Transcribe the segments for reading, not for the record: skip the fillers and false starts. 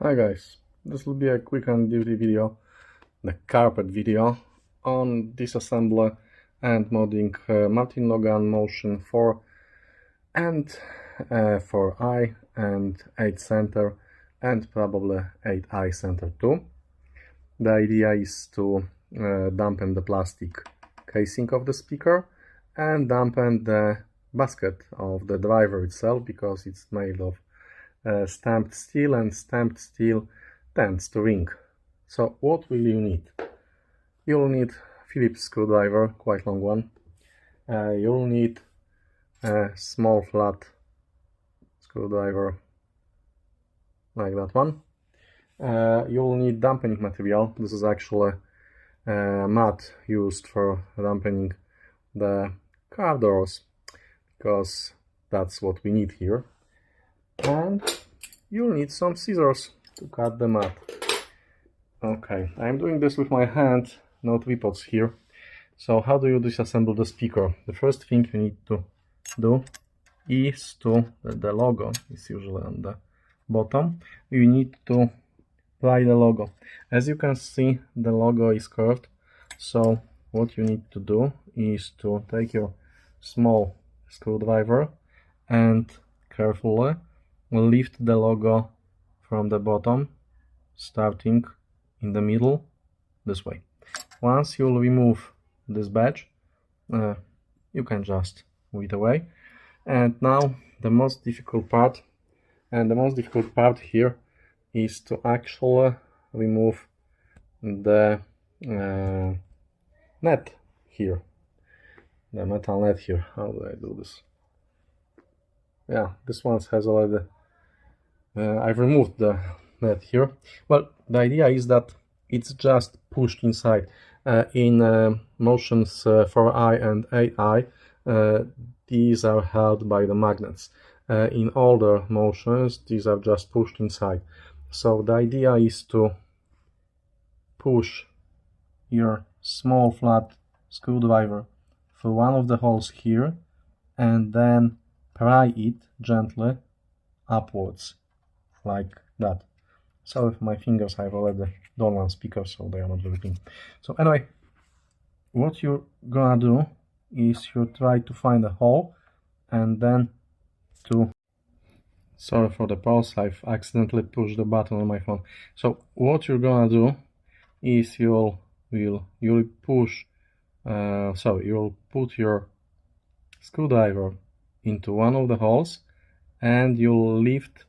Hi guys, this will be a quick and dirty video, the carpet video on disassembly and modding Martin Logan Motion 4 and 4i and 8 center and probably 8i center too. The idea is to dampen the plastic casing of the speaker and dampen the basket of the driver itself, because it's made of stamped steel, and stamped steel tends to ring. So what will you need? You'll need Phillips screwdriver, quite long one. You'll need a small flat screwdriver like that one. You'll need dampening material. This is actually mat used for dampening the car doors, because that's what we need here. And you'll need some scissors to cut the mat. Okay, I'm doing this with my hand, no tripods here. So how do you disassemble the speaker? The first thing you need to do is the logo is usually on the bottom. You need to apply the logo. As you can see, the logo is curved. So what you need to do is to take your small screwdriver and carefully lift the logo from the bottom, starting in the middle, this way. Once you'll remove this badge, you can just move it away. And now the most difficult part, here is to actually remove the net here, the metal net here. How do I do this? Yeah, this one has already I've removed the net here. Well, the idea is that it's just pushed inside. In motions 4i and 8i, these are held by the magnets. In older motions, these are just pushed inside. So the idea is to push your small flat screwdriver through one of the holes here and then pry it gently upwards, like that. So with my fingers I've already done one speaker, so they are not very clean. So anyway, what you're gonna do is you try to find a hole and then sorry for the pause, I've accidentally pushed the button on my phone. So what you're gonna do is you'll put your screwdriver into one of the holes and you'll lift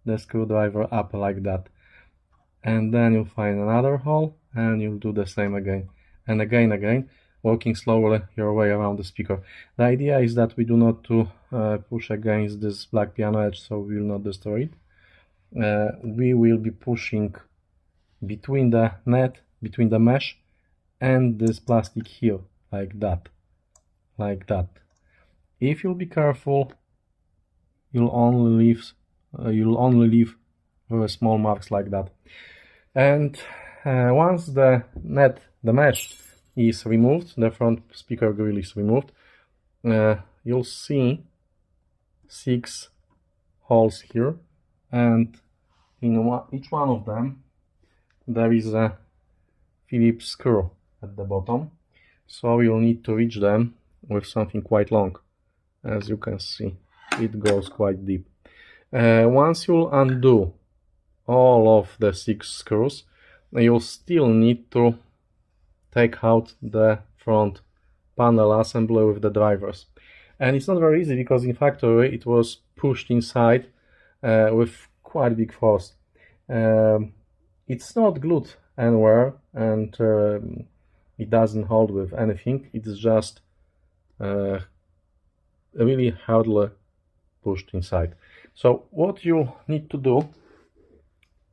the screwdriver up like that, and then you'll find another hole and you'll do the same again and again, working slowly your way around the speaker. The idea is that we do not to push against this black piano edge, so we will not destroy it. We will be pushing between the net, between the mesh and this plastic here, like that. If you'll be careful, you'll only leave very small marks like that. And once the mesh is removed, the front speaker grill is removed, you'll see 6 holes here, and in each one of them there is a Phillips screw at the bottom, so you'll need to reach them with something quite long. As you can see, it goes quite deep. Once you'll undo all of the 6 screws, you'll still need to take out the front panel assembly with the drivers. And it's not very easy, because in factory it was pushed inside with quite big force. It's not glued anywhere, and it doesn't hold with anything. It's just really hardly pushed inside. So what you need to do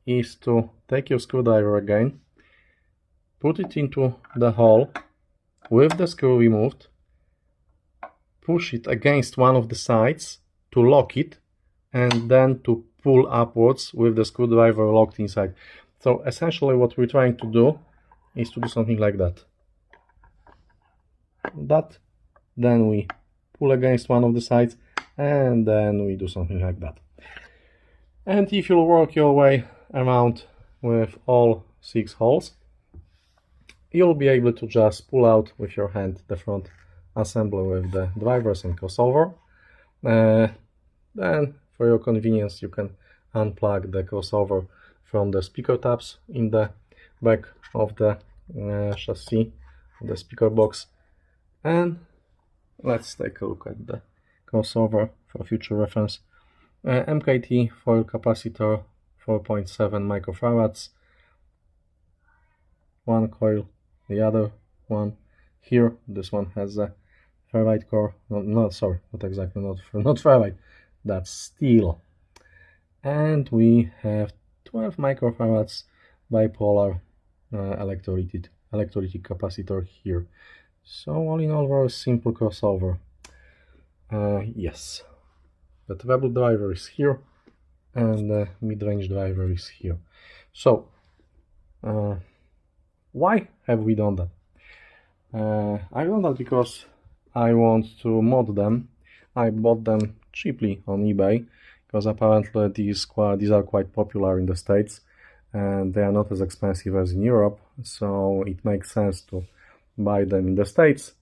is to take your screwdriver again, put it into the hole with the screw removed, push it against one of the sides to lock it, and then to pull upwards with the screwdriver locked inside. So essentially what we're trying to do is to do something like that. Then we pull against one of the sides, and then we do something like that. And if you'll work your way around with all 6 holes, you'll be able to just pull out with your hand the front assembly with the drivers and crossover. Then for your convenience you can unplug the crossover from the speaker tabs in the back of the chassis, the speaker box. And let's take a look at the crossover for future reference. MKT foil capacitor, 4.7 microfarads, one coil, the other one here. This one has a ferrite core, not exactly, not ferrite, that's steel. And we have 12 microfarads bipolar electrolytic capacitor here. So all in all, very simple crossover. Yes, the treble driver is here and the mid-range driver is here. So why have we done that? I've done that because I want to mod them. I bought them cheaply on eBay because apparently these are quite popular in the States and they are not as expensive as in Europe, so it makes sense to buy them in the States,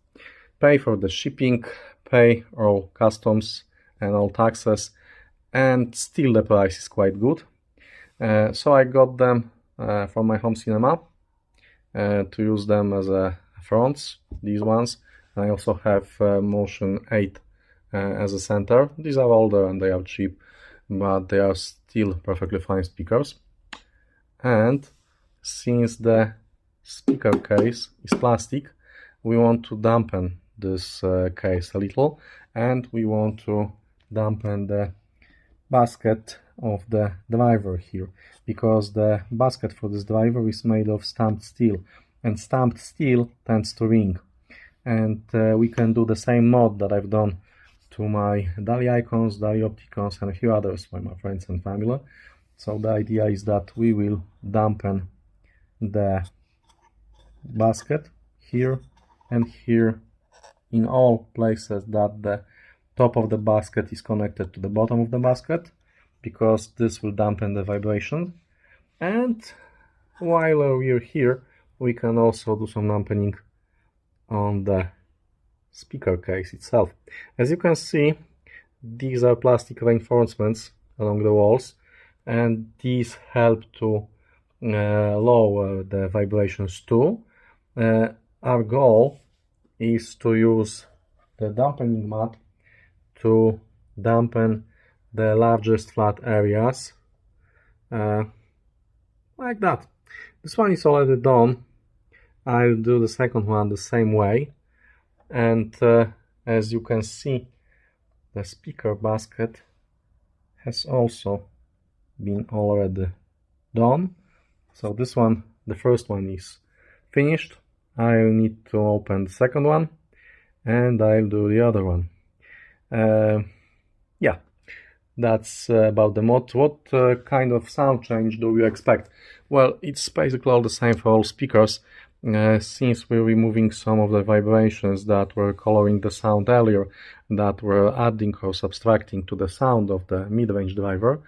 pay for the shipping, pay all customs and all taxes, and still the price is quite good. So I got them from my home cinema to use them as a fronts, these ones. I also have Motion 8 as a center. These are older and they are cheap, but they are still perfectly fine speakers. And since the speaker case is plastic, we want to dampen this case a little, and we want to dampen the basket of the driver here, because the basket for this driver is made of stamped steel, and stamped steel tends to ring. And we can do the same mod that I've done to my DALI icons, DALI opticons, and a few others for my friends and family. So the idea is that we will dampen the basket here and here in all places that the top of the basket is connected to the bottom of the basket, because this will dampen the vibration. And while we're here, we can also do some dampening on the speaker case itself. As you can see, these are plastic reinforcements along the walls, and these help to lower the vibrations too. Our goal is to use the dampening mat to dampen the largest flat areas, like that. This one is already done. I'll do the second one the same way. And as you can see, the speaker basket has also been already done. So this one, the first one, is finished. I'll need to open the second one and I'll do the other one. Yeah, that's about the mod. What kind of sound change do you expect? Well, it's basically all the same for all speakers. Since we're removing some of the vibrations that were coloring the sound earlier, that were adding or subtracting to the sound of the mid-range driver,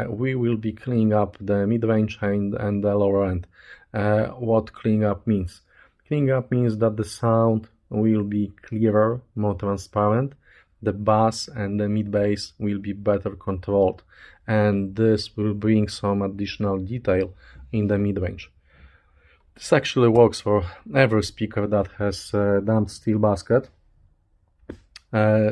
we will be cleaning up the mid-range and the lower end. What cleaning up means? Cleaning up means that the sound will be clearer, more transparent, the bass and the mid-bass will be better controlled, and this will bring some additional detail in the mid-range. This actually works for every speaker that has a damped steel basket.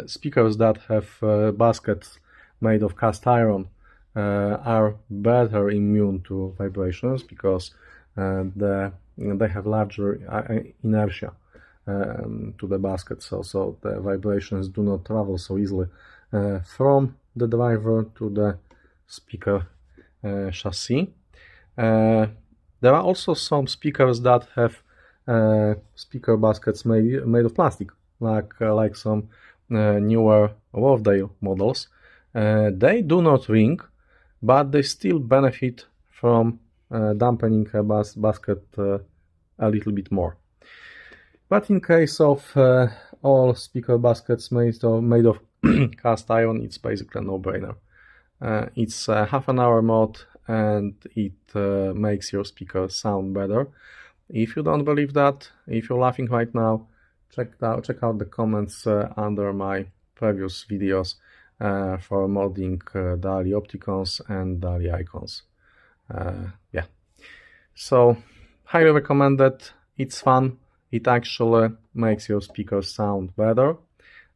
Speakers that have baskets made of cast iron are better immune to vibrations because they have larger inertia to the basket, so the vibrations do not travel so easily from the driver to the speaker chassis. There are also some speakers that have speaker baskets made of plastic, like some newer Wharfedale models. They do not ring, but they still benefit from dampening a basket a little bit more. But in case of all speaker baskets made of cast iron, it's basically a no-brainer. It's a half an hour mod, and it makes your speaker sound better. If you don't believe that, if you're laughing right now, check out the comments under my previous videos for modding DALI opticons and DALI icons. Yeah, so highly recommended. It's fun. It actually makes your speaker sound better.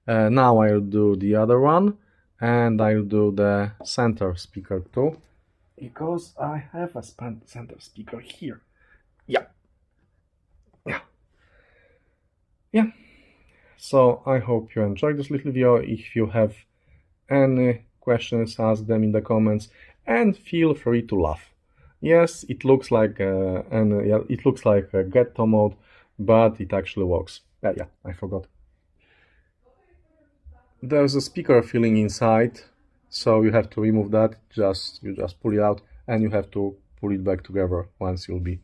Now I'll do the other one, and I'll do the center speaker too, because I have a center speaker here. Yeah. So I hope you enjoyed this little video. If you have any questions, ask them in the comments, and feel free to laugh. Yes, it looks like a ghetto mode, but it actually works. Yeah, I forgot. There's a speaker filling inside, so you have to remove that. You just pull it out, and you have to pull it back together once you'll be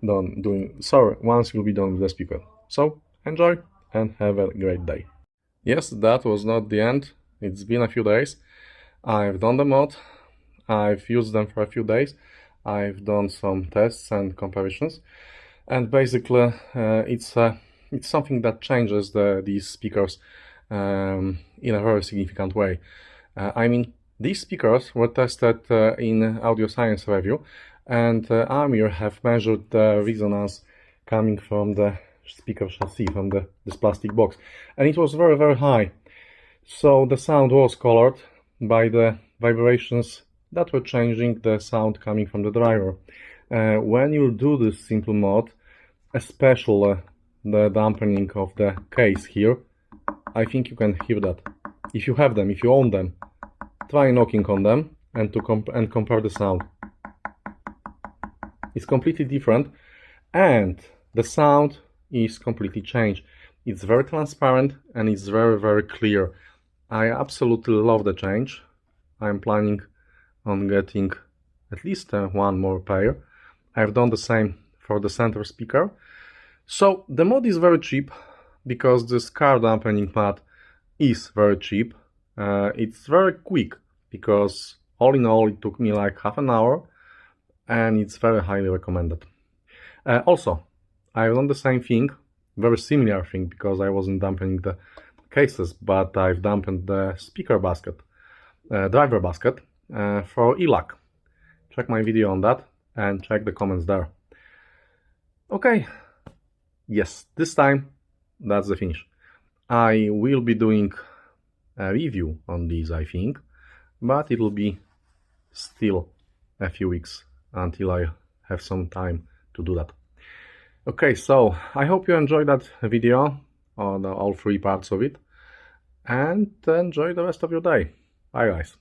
done with the speaker. So enjoy and have a great day. Yes, that was not the end. It's been a few days. I've done the mod. I've used them for a few days. I've done some tests and comparisons, and basically it's something that changes these speakers in a very significant way. I mean, these speakers were tested in Audio Science review, and Amir have measured the resonance coming from the speaker chassis, from this plastic box, and it was very, very high. So the sound was colored by the vibrations that were changing the sound coming from the driver. When you do this simple mod, especially the dampening of the case here, I think you can hear that. If you have them, if you own them, try knocking on them and compare the sound. It's completely different, and the sound is completely changed. It's very transparent and it's very, very clear. I absolutely love the change. I'm planning on getting at least one more pair. I've done the same for the center speaker. So the mod is very cheap because this car dampening pad is very cheap. It's very quick because all in all it took me like half an hour, and it's very highly recommended. Also, I've done the same thing, very similar thing, because I wasn't dampening the cases, but I've dampened the speaker basket, driver basket, for ELAC. Check my video on that and check the comments there. Okay, yes, this time that's the finish. I will be doing a review on these, I think, but it will be still a few weeks until I have some time to do that. Okay, so I hope you enjoyed that video, or all three parts of it, and enjoy the rest of your day. Bye guys.